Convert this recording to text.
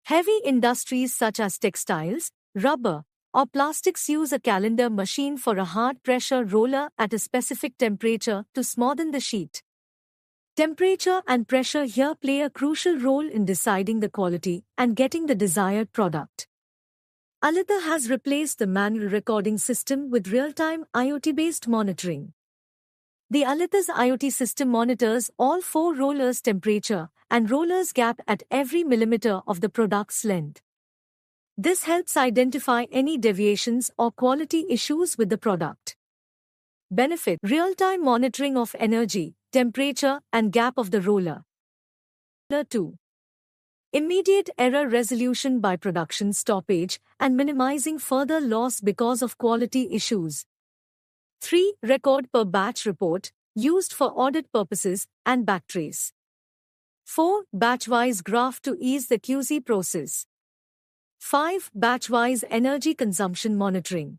Heavy industries such as textiles, rubber, or plastics use a calendar machine for a hard pressure roller at a specific temperature to smoothen the sheet. Temperature and pressure here play a crucial role in deciding the quality and getting the desired product. Aliter has replaced the manual recording system with real-time IoT-based monitoring. The Aliter's IoT system monitors all 4 rollers' temperature and rollers' gap at every millimeter of the product's length. This helps identify any deviations or quality issues with the product. Benefit: real-time monitoring of energy, temperature, and gap of the roller. 2. Immediate error resolution by production stoppage and minimizing further loss because of quality issues. 3. Record per batch report, used for audit purposes and backtrace. 4. Batch-wise graph to ease the QC process. 5. Batch-wise energy consumption monitoring.